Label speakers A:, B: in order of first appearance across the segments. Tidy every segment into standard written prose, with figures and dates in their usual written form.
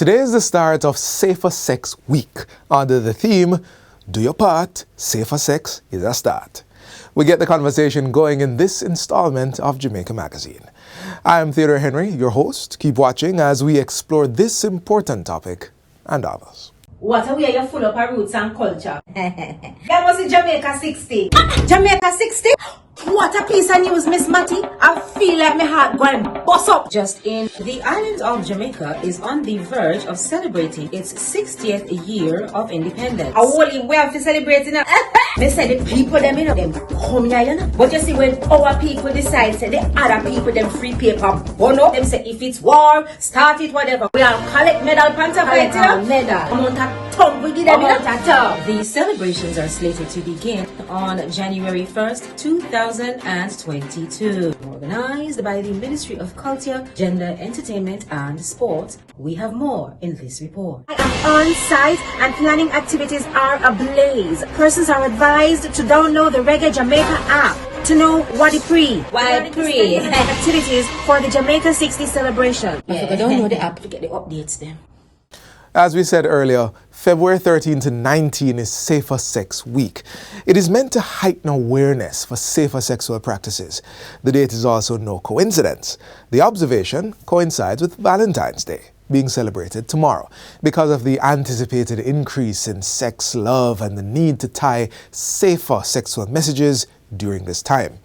A: Today is the start of Safer Sex Week under the theme, Do Your Part, Safer Sex is a Start. We get the conversation going in this installment of Jamaica Magazine. I am Theodore Henry, your host. Keep watching as we explore this important topic and others.
B: What a way you're full of our roots and culture. That was in Jamaica 60. Jamaica 60? What a piece of news, Miss Matty. I feel like my heart going bust up.
C: Just in, the island of Jamaica is on the verge of celebrating its 60th year of independence.
B: A whole way of celebrating it. They say the people them, them come here, you know. But you see, when our people decide, say the other people them free paper, bono, them say if it's war, start it, whatever. We all collect medal, panta, medal. Amount of tongue we give them,
C: The celebrations are slated to begin on January 1st, 2022. Organized by the Ministry of Culture, Gender, Entertainment and Sport. We have more in this report.
D: I am on site and planning activities are ablaze. Persons are advised to download the Reggae Jamaica app to know what it pre. Activities for the Jamaica 60 celebration.
C: I forgot to download the app to get the updates then.
A: As we said earlier, February 13 to 19 is Safer Sex Week. It is meant to heighten awareness for safer sexual practices. The date is also no coincidence. The observation coincides with Valentine's Day, being celebrated tomorrow, because of the anticipated increase in sex, love, and the need to tie safer sexual messages during this time.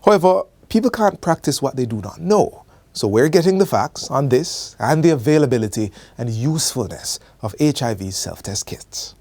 A: However, people can't practice what they do not know. So we're getting the facts on this and the availability and usefulness of HIV self-test kits.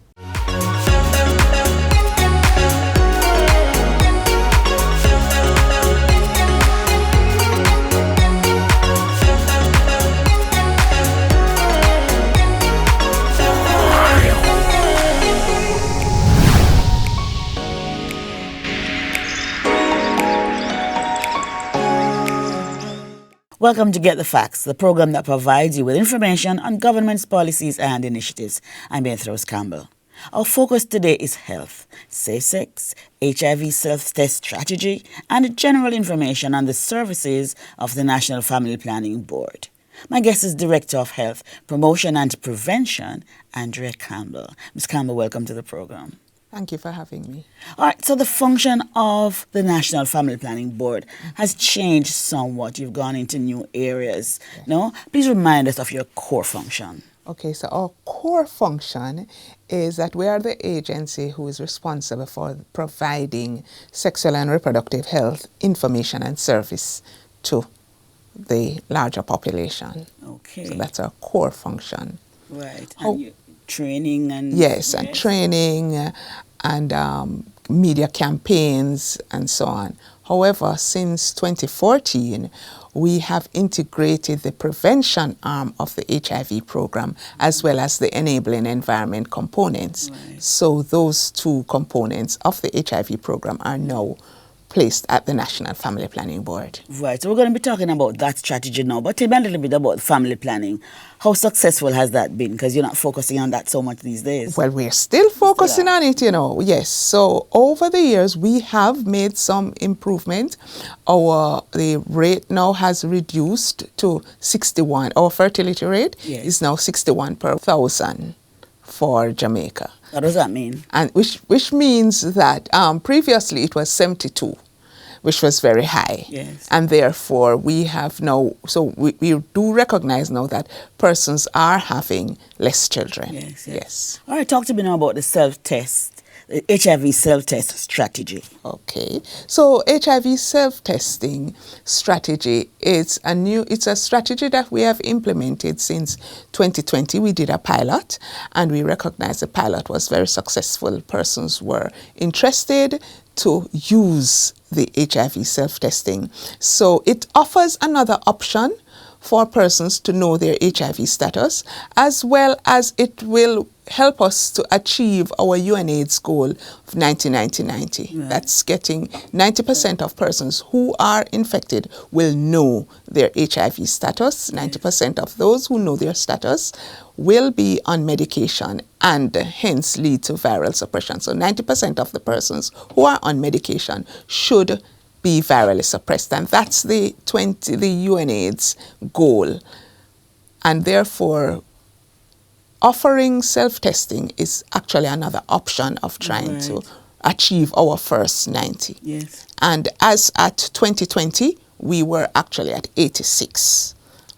E: Welcome to Get the Facts, the program that provides you with information on government's policies and initiatives. I'm Beatrice Campbell. Our focus today is health, safe sex, HIV self-test strategy, and general information on the services of the National Family Planning Board. My guest is Director of Health, Promotion and Prevention, Andrea Campbell. Ms. Campbell, welcome to the program.
F: Thank you for having me.
E: All right, so the function of the National Family Planning Board has changed somewhat. You've gone into new areas. Yes. No? Please remind us of your core function.
F: Okay, so our core function is that we are the agency who is responsible for providing sexual and reproductive health information and service to the larger population.
E: Okay.
F: So that's our core function.
E: Right. Training and...
F: Yes, and training and media campaigns and so on. However, since 2014, we have integrated the prevention arm of the HIV program as well as the enabling environment components.
E: Right.
F: So those two components of the HIV program are now placed at the National Family Planning Board.
E: Right, so we're going to be talking about that strategy now, but tell me a little bit about family planning. How successful has that been? Because you're not focusing on that so much these days.
F: Well, we're still focusing on it, yes. So over the years, we have made some improvement. The rate now has reduced to 61. Our fertility rate is now 61 per 1,000 for Jamaica.
E: What does that mean?
F: And which means that previously it was 72, which was very high.
E: Yes.
F: And therefore we have now, so we do recognize now that persons are having less children.
E: Yes. All right, talk to me now about the self-test, the HIV self-test strategy.
F: Okay, so HIV self-testing strategy, it's a strategy that we have implemented since 2020. We did a pilot and we recognized the pilot was very successful. Persons were interested to use the HIV self-testing. So it offers another option for persons to know their HIV status, as well as it will help us to achieve our UNAIDS goal of 90-90-90. Right. That's getting 90% of persons who are infected will know their HIV status. 90% of those who know their status will be on medication and hence lead to viral suppression. So 90% of the persons who are on medication should be virally suppressed, and that's the UNAIDS goal. And therefore, offering self-testing is actually another option of trying to achieve our first 90.
E: Yes.
F: And as at 2020, we were actually at 86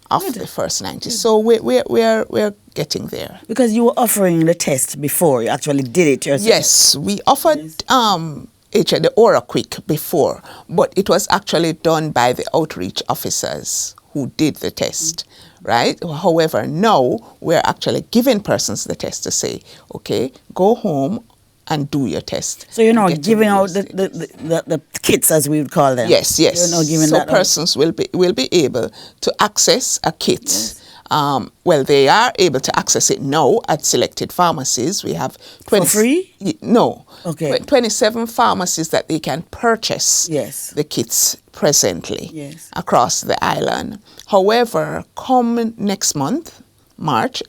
F: of the first 90. So we're getting there.
E: Because you were offering the test before you actually did it yourself.
F: Yes, we offered the Aura Quick before, but it was actually done by the outreach officers who did the test, right? However, now we're actually giving persons the test to say, okay, go home and do your test.
E: So you're not giving out the kits, as we would call them.
F: Yes.
E: You're not giving
F: so
E: that
F: persons will be able to access a kit. Yes. Well, they are able to access it now at selected pharmacies. We have 20
E: for free?
F: No.
E: Okay.
F: 27 pharmacies that they can purchase the kits presently across the island. However, come next month,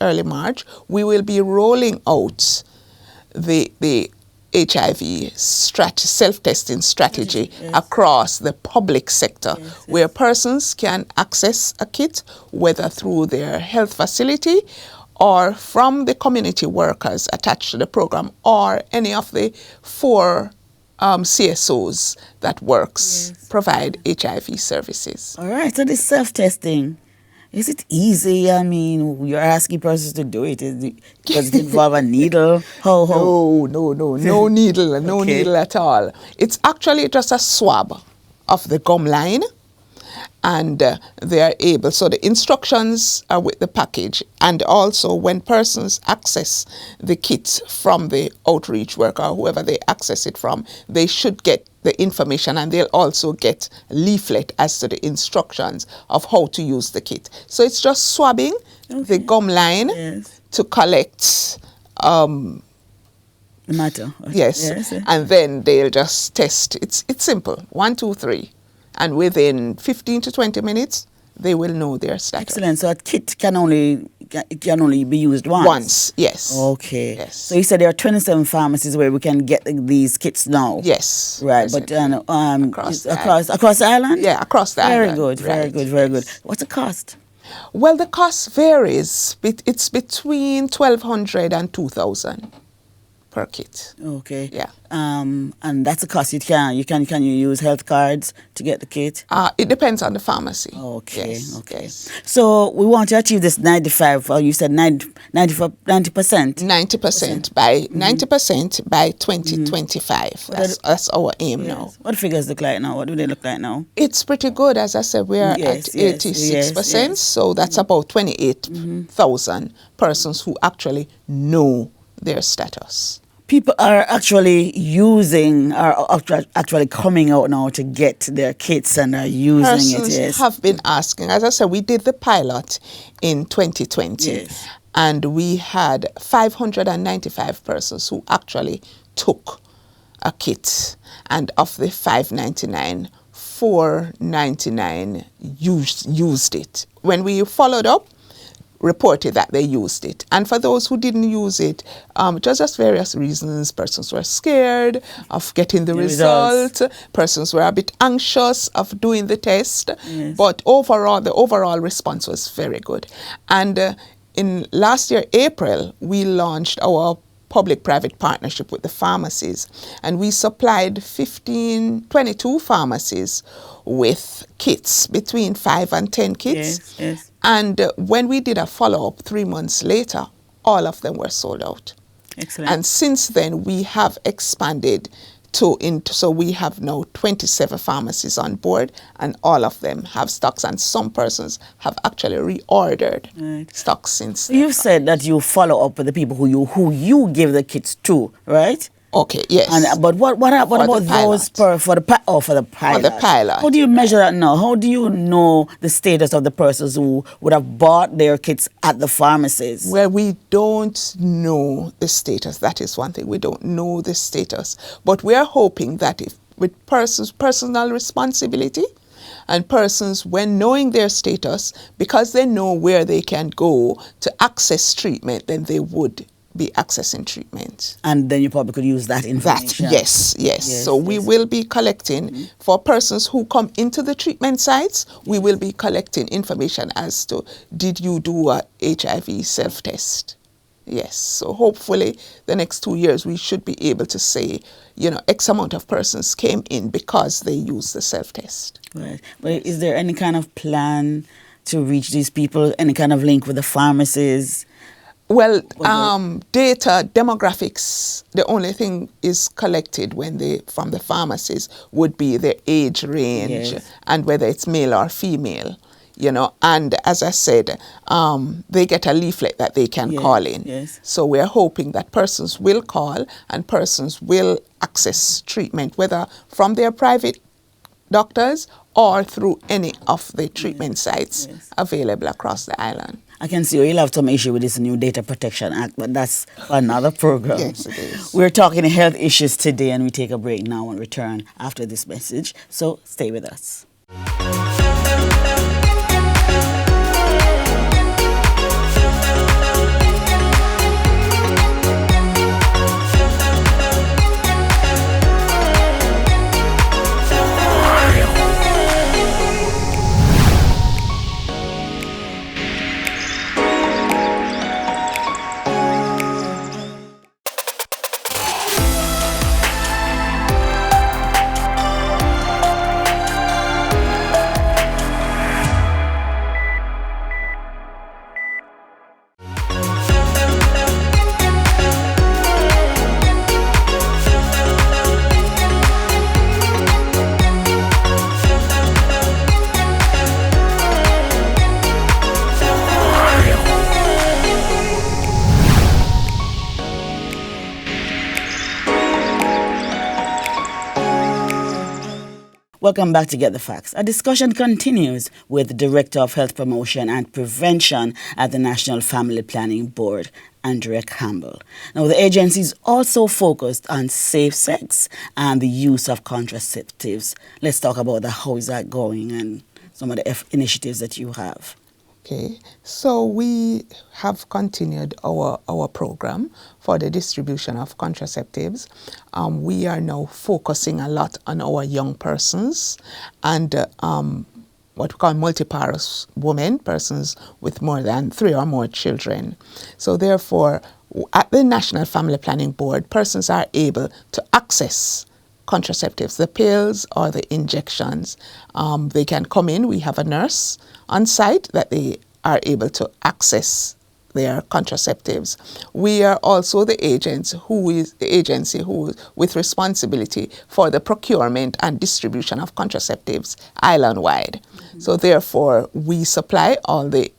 F: early March, we will be rolling out the HIV self-testing strategy across the public sector, where persons can access a kit, whether through their health facility or from the community workers attached to the program, or any of the 4 CSOs that provide HIV services.
E: All right, so this self-testing, is it easy? I mean, you're asking persons to do it. Does it involve a needle?
F: No needle, needle at all. It's actually just a swab of the gum line, and they are able, so the instructions are with the package, and also when persons access the kit from the outreach worker, or whoever they access it from, they should get the information, and they'll also get a leaflet as to the instructions of how to use the kit. So it's just swabbing the gum line to collect
E: the matter.
F: Yes, and then they'll just test. It's simple, 1, 2, 3. And within 15 to 20 minutes, they will know their status.
E: Excellent. So a kit can only be used once?
F: Once, yes.
E: Okay.
F: Yes.
E: So you said there are 27 pharmacies where we can get these kits now?
F: Yes.
E: Right, but across the island?
F: Yeah, across the island.
E: Very good. What's the cost?
F: Well, the cost varies. It's between 1,200 and 2,000 per kit.
E: Okay.
F: Yeah.
E: And that's a cost. Can you use health cards to get the kit?
F: It depends on the pharmacy.
E: Okay.
F: Yes,
E: Okay.
F: Yes.
E: So we want to achieve this 95. Or you said 90%.
F: 90% by 2025. That's our aim now.
E: What figures look like now? What do they look like now?
F: It's pretty good. As I said, we are at 86%. So that's about 28,000 persons who actually know their status.
E: People are actually actually coming out now to get their kits and are using
F: persons
E: it. Yes.
F: have been asking. As I said, we did the pilot in 2020.
E: Yes.
F: And we had 595 persons who actually took a kit. And of the 599, 499 used it. When we followed up, reported that they used it. And for those who didn't use it, just various reasons. Persons were scared of getting the result. Persons were a bit anxious of doing the test.
E: Yes.
F: But overall, the overall response was very good. And in last year, April, we launched our public-private partnership with the pharmacies. And we supplied 22 pharmacies with kits, between 5 and 10 kits.
E: Yes.
F: And when we did a follow-up 3 months later, all of them were sold out.
E: Excellent.
F: And since then, we have expanded so we have now 27 pharmacies on board, and all of them have stocks, and some persons have actually reordered stocks since then.
E: You've said that you follow up with the people who you give the kits to, right?
F: Okay, yes.
E: But what about those for the pilot?
F: For the pilot.
E: How do you measure that now? How do you know the status of the persons who would have bought their kits at the pharmacies?
F: Well, we don't know the status. That is one thing. We don't know the status. But we are hoping that if with personal responsibility and persons, when knowing their status, because they know where they can go to access treatment, then they would be accessing treatment.
E: And then you probably could use that information.
F: Yes. So we will be collecting, for persons who come into the treatment sites, we will be collecting information as to, did you do a HIV self-test? Yes, so hopefully the next 2 years we should be able to say, X amount of persons came in because they used the self-test.
E: Right. But is there any kind of plan to reach these people, any kind of link with the pharmacies?
F: Well, data, demographics, the only thing is collected from the pharmacies would be their age range and whether it's male or female, and as I said, they get a leaflet that they can call in.
E: Yes.
F: So we're hoping that persons will call and persons will access treatment, whether from their private doctors or through any of the treatment sites available across the island.
E: I can see you'll have some issue with this new Data Protection Act, but that's another program.
F: Yes, it is.
E: We're talking health issues today, and we take a break now and return after this message. So stay with us. Welcome back to Get the Facts. Our discussion continues with the Director of Health Promotion and Prevention at the National Family Planning Board, Andrea Campbell. Now, the agency is also focused on safe sex and the use of contraceptives. Let's talk about that. How is that going and some of the initiatives that you have?
F: Okay, so we have continued our program for the distribution of contraceptives. We are now focusing a lot on our young persons and what we call multiparous women, persons with more than 3 or more children. So therefore, at the National Family Planning Board, persons are able to access contraceptives, the pills or the injections. They can come in. We have a nurse on site that they are able to access their contraceptives. We are also the agency who with responsibility for the procurement and distribution of contraceptives island-wide. Mm-hmm. So therefore, we supply all the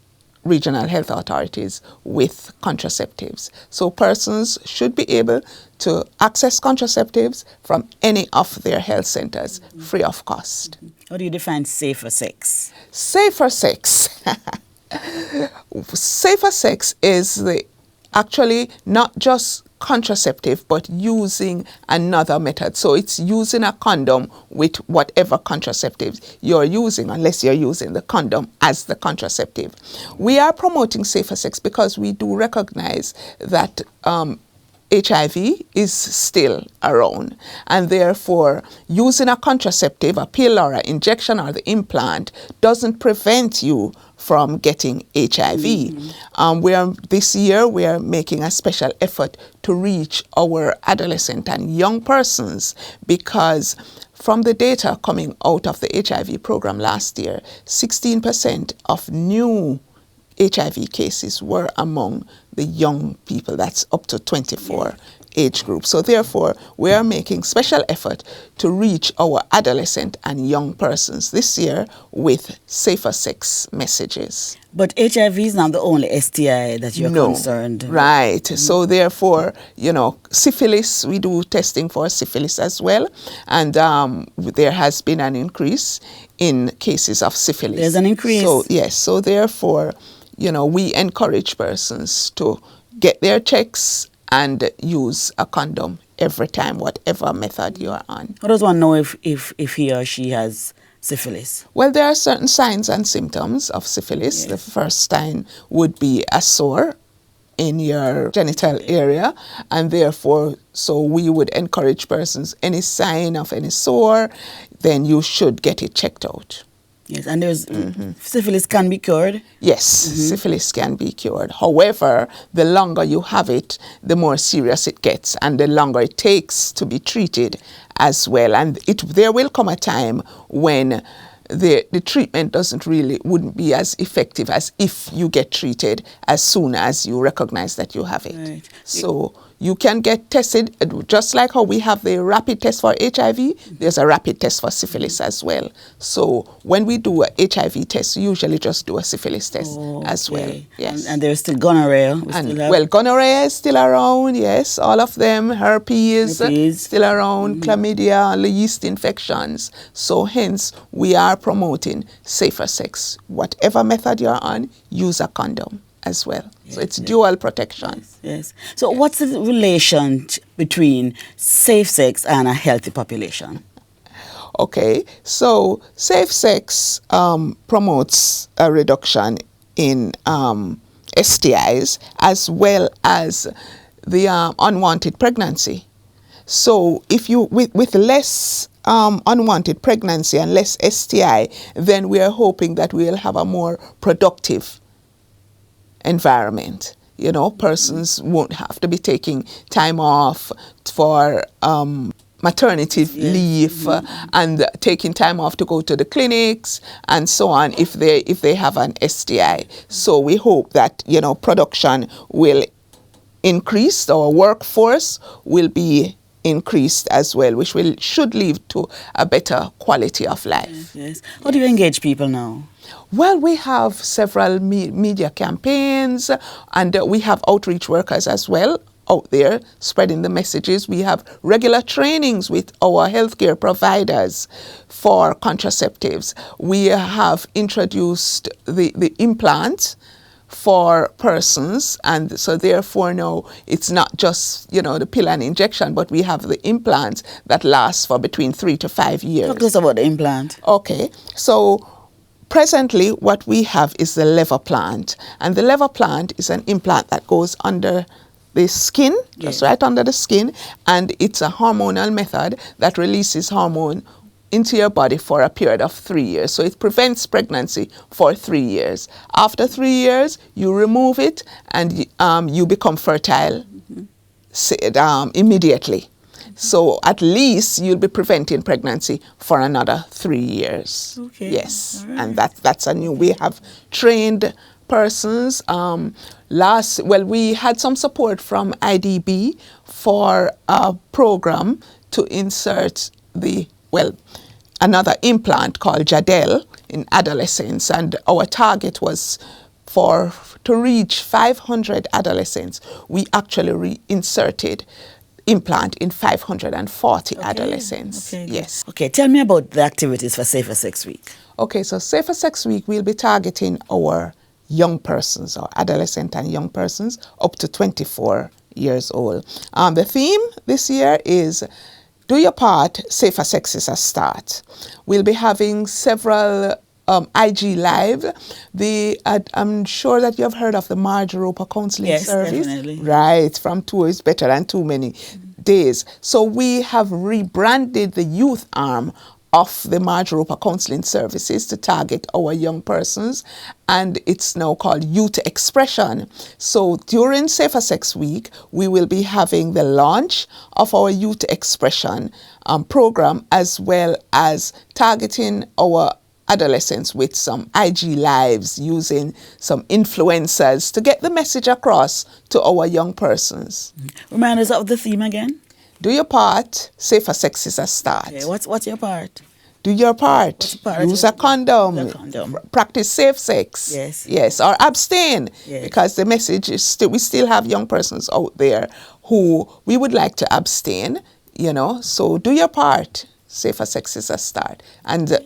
F: regional health authorities with contraceptives. So persons should be able to access contraceptives from any of their health centers free of cost.
E: How do you define safer sex?
F: Safer sex. Safer sex is actually not just contraceptive, but using another method. So it's using a condom with whatever contraceptives you're using, unless you're using the condom as the contraceptive. We are promoting safer sex because we do recognize that HIV is still around, and therefore using a contraceptive, a pill or an injection or the implant doesn't prevent you from getting HIV. Mm-hmm. This year we are making a special effort to reach our adolescent and young persons, because from the data coming out of the HIV program last year, 16% of new HIV cases were among the young people, that's up to 24 age group. So therefore, we are making special effort to reach our adolescent and young persons this year with safer sex messages.
E: But HIV is not the only STI that you're concerned.
F: Right. Mm-hmm. So therefore, syphilis, we do testing for syphilis as well. And there has been an increase in cases of syphilis.
E: There's an increase.
F: So, yes. So therefore, we encourage persons to get their checks and use a condom every time, whatever method you are on.
E: How does one know if he or she has syphilis?
F: Well, there are certain signs and symptoms of syphilis. Yes. The first sign would be a sore in your genital area, and therefore, so we would encourage persons, any sign of any sore, then you should get it checked out.
E: Yes, and there's syphilis can be cured.
F: Yes, syphilis can be cured. However, the longer you have it, the more serious it gets, and the longer it takes to be treated as well. And there will come a time when the treatment wouldn't be as effective as if you get treated as soon as you recognize that you have it.
E: Right.
F: So you can get tested, just like how we have the rapid test for HIV, there's a rapid test for syphilis as well. So when we do a HIV test, we usually just do a syphilis test as well. Yes.
E: And there's still gonorrhea.
F: Well, gonorrhea is still around, yes, all of them. Herpes. Still around, chlamydia, the yeast infections. So hence, we are promoting safer sex. Whatever method you're on, use a condom as well. So it's dual protection.
E: Yes. So what's the relation between safe sex and a healthy population?
F: Okay, so safe sex promotes a reduction in STIs as well as the unwanted pregnancy. So if you, with less unwanted pregnancy and less STI, then we are hoping that we will have a more productive environment. You know, persons won't have to be taking time off for maternity leave and taking time off to go to the clinics and so on if they have an STI. So we hope that, you know, production will increase, our workforce will be increased as well, which should lead to a better quality of life.
E: Yes. How do you engage people now?
F: Well, we have several media campaigns, and we have outreach workers as well out there spreading the messages. We have regular trainings with our healthcare providers for contraceptives. We have introduced the implant for persons, and so therefore now it's not just, you know, the pill and injection, but we have the implant that lasts for between 3 to 5 years.
E: Talk to us about the implant.
F: Okay, so presently what we have is the lever plant, and the lever plant is an implant that goes under the skin, just right under the skin, and it's a hormonal method that releases hormone into your body for a period of 3 years. So it prevents pregnancy for 3 years. After 3 years, you remove it and you become fertile immediately. So at least you'll be preventing pregnancy for another 3 years.
E: Okay.
F: Yes,
E: right.
F: And that's a new. We have trained persons. We had some support from IDB for a program to insert another implant called Jadel in adolescents, and our target was to reach 500 adolescents. We actually reinserted implant in 540 adolescents.
E: Okay,
F: yes.
E: Okay, tell me about the activities for Safer Sex Week.
F: Okay, so Safer Sex Week, we'll be targeting our young persons, or adolescent and young persons up to 24 years old. The theme this year is Do Your Part, Safer Sex is a Start. We'll be having several IG Live. I'm sure that you have heard of the Marge Roper Counseling Service.
E: Yes, definitely.
F: Right, from 2 is better than too many days. So we have rebranded the youth arm of the Marge Roper Counseling Services to target our young persons, and it's now called Youth Expression. So during Safer Sex Week, we will be having the launch of our Youth Expression program, as well as targeting our adolescents with some IG Lives, using some influencers to get the message across to our young persons.
E: Remind us of the theme again.
F: Do your part, Safer Sex is a Start.
E: Okay, what's your part?
F: Do your part. Use a condom. Practice safe sex.
E: Yes.
F: Or abstain.
E: Yes.
F: Because the message is we still have young persons out there who we would like to abstain, you know. So do your part. Safer sex is a start. And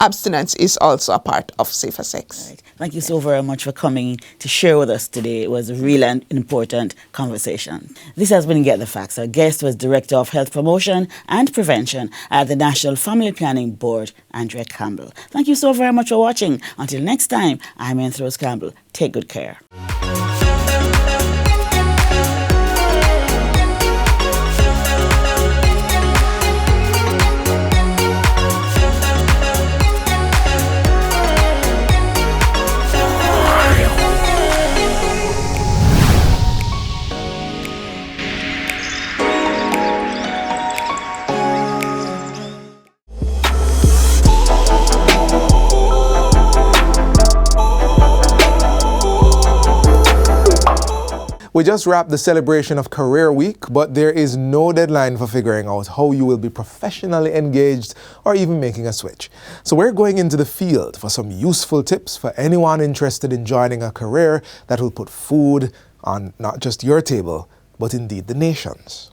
F: abstinence is also a part of safer sex.
E: Right. Thank you so very much for coming to share with us today. It was a real and important conversation. This has been Get the Facts. Our guest was Director of Health Promotion and Prevention at the National Family Planning Board, Andrea Campbell. Thank you so very much for watching. Until next time, I'm Rose Campbell. Take good care.
A: We just wrapped the celebration of Career Week, but there is no deadline for figuring out how you will be professionally engaged or even making a switch. So we're going into the field for some useful tips for anyone interested in joining a career that will put food on not just your table, but indeed the nation's.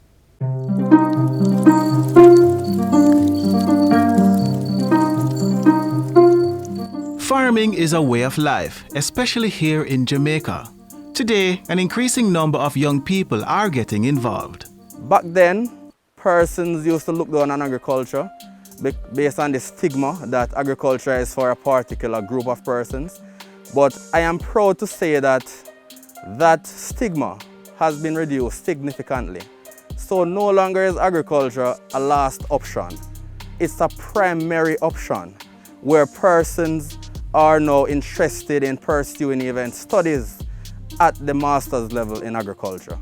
G: Farming is a way of life, especially here in Jamaica. Today, an increasing number of young people are getting involved.
H: Back then, persons used to look down on agriculture based on the stigma that agriculture is for a particular group of persons. But I am proud to say that that stigma has been reduced significantly. So no longer is agriculture a last option. It's a primary option where persons are now interested in pursuing even studies at the master's level in agriculture.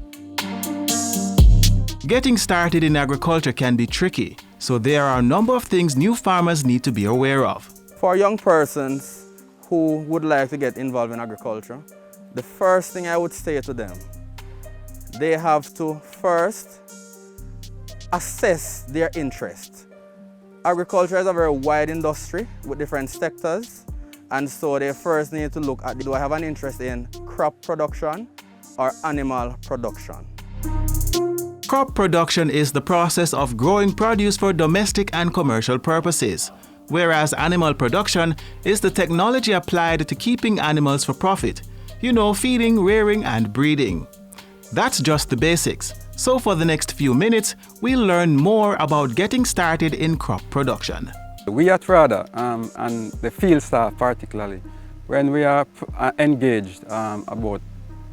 G: Getting started in agriculture can be tricky, so there are a number of things new farmers need to be aware of.
H: For young persons who would like to get involved in agriculture, the first thing I would say to them, they have to first assess their interest. Agriculture is a very wide industry with different sectors, and so they first need to look at, do I have an interest in crop production or animal production?
G: Crop production is the process of growing produce for domestic and commercial purposes, whereas animal production is the technology applied to keeping animals for profit. You know, feeding, rearing, and breeding. That's just the basics. So for the next few minutes, we'll learn more about getting started in crop production.
I: We at RADA and the field staff particularly, when we are engaged about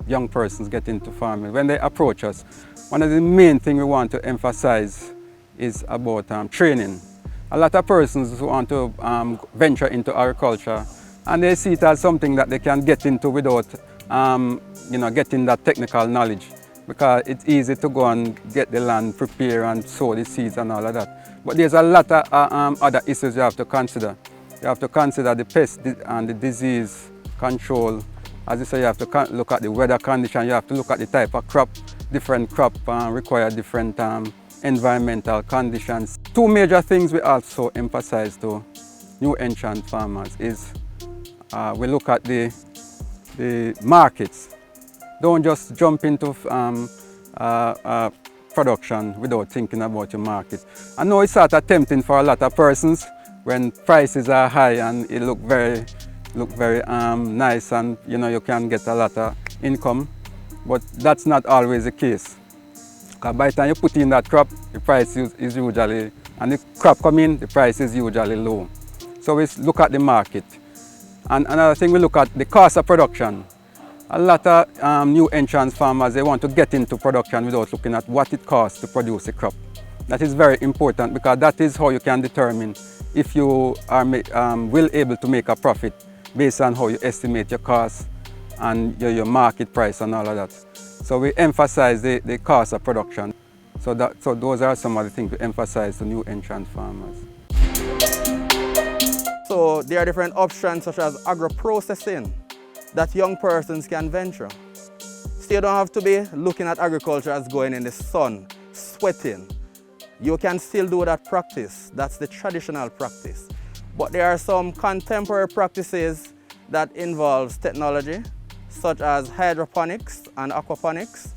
I: young persons getting into farming, when they approach us, one of the main things we want to emphasize is about training. A lot of persons who want to venture into agriculture, and they see it as something that they can get into without getting that technical knowledge, because it's easy to go and get the land, prepare and sow the seeds and all of that. But there's a lot of other issues you have to consider. You have to consider the pest and the disease control. As you say, you have to look at the weather condition, you have to look at the type of crop. Different crop require different environmental conditions. Two major things we also emphasize to new entrant farmers is we look at the markets. Don't just jump into production without thinking about your market. I know it's sort of tempting for a lot of persons when prices are high and it look very nice, and you can get a lot of income, but that's not always the case. Because by the time you put in that crop, the price is usually, and the crop come in, the price is usually low. So we look at the market. And another thing, we look at the cost of production. A lot of new entrant farmers, they want to get into production without looking at what it costs to produce a crop. That is very important, because that is how you can determine if you are able to make a profit based on how you estimate your costs and your market price and all of that. So we emphasize the cost of production. So those are some of the things we emphasize to new entrant farmers.
H: So there are different options such as agro-processing that young persons can venture. So you don't have to be looking at agriculture as going in the sun, sweating. You can still do that practice. That's the traditional practice. But there are some contemporary practices that involves technology, such as hydroponics and aquaponics.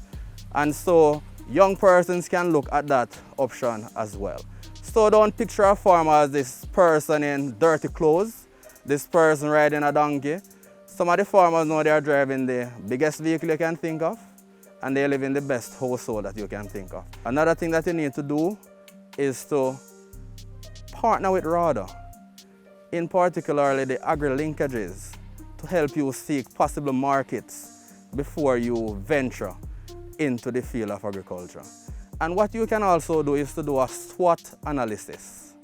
H: And so young persons can look at that option as well. So don't picture a farmer as this person in dirty clothes, this person riding a donkey. Some of the farmers know they are driving the biggest vehicle you can think of, and they live in the best household that you can think of. Another thing that you need to do is to partner with RADA, in particularly the agri-linkages, to help you seek possible markets before you venture into the field of agriculture. And what you can also do is to do a SWOT analysis.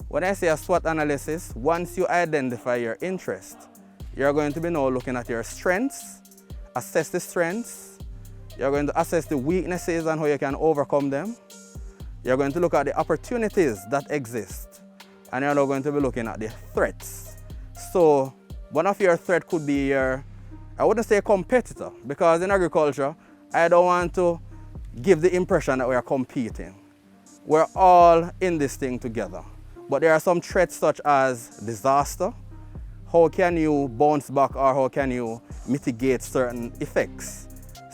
H: When I say a SWOT analysis, once you identify your interest, you're going to be now looking at your strengths, assess the strengths, you're going to assess the weaknesses and how you can overcome them. You're going to look at the opportunities that exist, and you're now going to be looking at the threats. So one of your threats could be your, I wouldn't say competitor, because in agriculture, I don't want to give the impression that we are competing. We're all in this thing together. But there are some threats such as disaster. How can you bounce back, or how can you mitigate certain effects?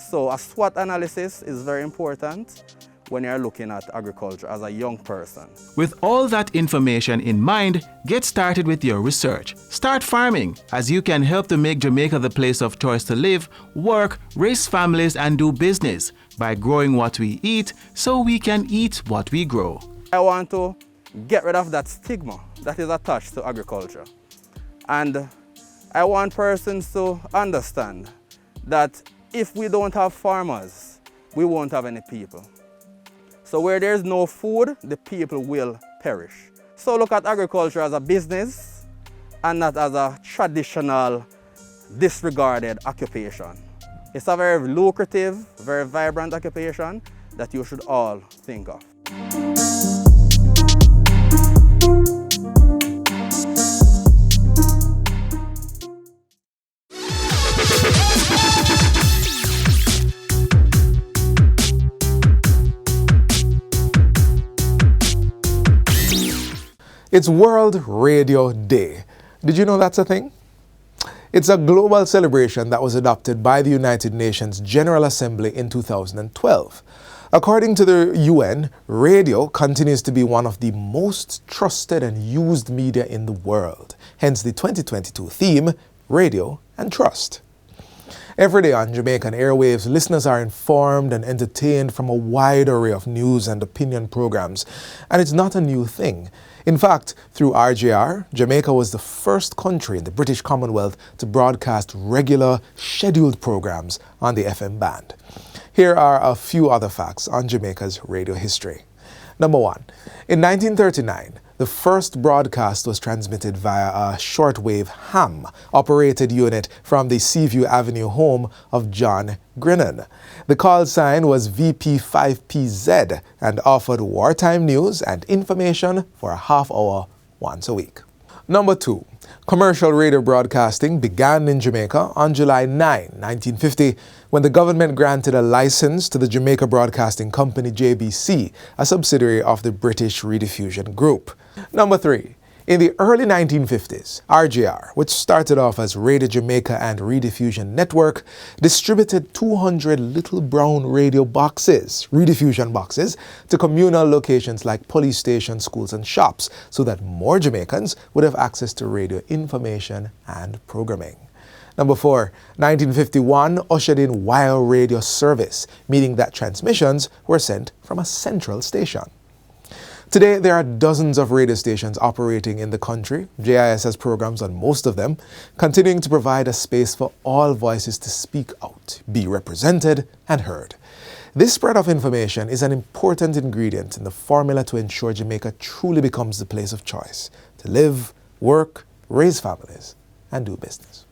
H: So a SWOT analysis is very important when you're looking at agriculture as a young person.
G: With all that information in mind, get started with your research. Start farming, as you can help to make Jamaica the place of choice to live, work, raise families, and do business by growing what we eat so we can eat what we grow.
H: I want to get rid of that stigma that is attached to agriculture. And I want persons to understand that if we don't have farmers, we won't have any people. So where there's no food, the people will perish. So look at agriculture as a business and not as a traditional, disregarded occupation. It's a very lucrative, very vibrant occupation that you should all think of.
A: It's World Radio Day. Did you know that's a thing? It's a global celebration that was adopted by the United Nations General Assembly in 2012. According to the UN, radio continues to be one of the most trusted and used media in the world. Hence the 2022 theme, Radio and Trust. Every day on Jamaican airwaves, listeners are informed and entertained from a wide array of news and opinion programs. And it's not a new thing. In fact, through RJR, Jamaica was the first country in the British Commonwealth to broadcast regular, scheduled programs on the FM band. Here are a few other facts on Jamaica's radio history. Number one, in 1939, the first broadcast was transmitted via a shortwave ham operated unit from the Seaview Avenue home of John Grinnan. The call sign was VP5PZ and offered wartime news and information for a half hour once a week. Number two, commercial radio broadcasting began in Jamaica on July 9, 1950, when the government granted a license to the Jamaica Broadcasting Company, JBC, a subsidiary of the British Rediffusion Group. Number three, in the early 1950s, RJR, which started off as Radio Jamaica and Rediffusion Network, distributed 200 little brown radio boxes, rediffusion boxes, to communal locations like police stations, schools, and shops, so that more Jamaicans would have access to radio information and programming. Number four, 1951 ushered in wire radio service, meaning that transmissions were sent from a central station. Today, there are dozens of radio stations operating in the country. JIS has programs on most of them, continuing to provide a space for all voices to speak out, be represented, and heard. This spread of information is an important ingredient in the formula to ensure Jamaica truly becomes the place of choice to live, work, raise families, and do business.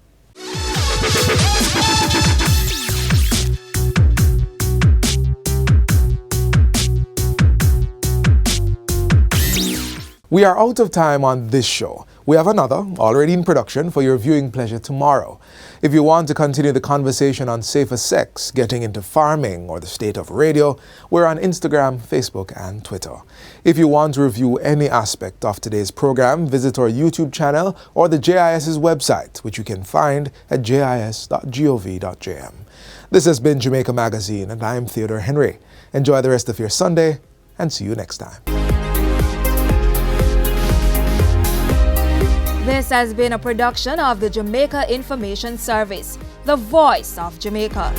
A: We are out of time on this show. We have another, already in production, for your viewing pleasure tomorrow. If you want to continue the conversation on safer sex, getting into farming, or the state of radio, we're on Instagram, Facebook, and Twitter. If you want to review any aspect of today's program, visit our YouTube channel or the JIS's website, which you can find at jis.gov.jm. This has been Jamaica Magazine, and I am Theodore Henry. Enjoy the rest of your Sunday, and see you next time.
J: This has been a production of the Jamaica Information Service, the voice of Jamaica.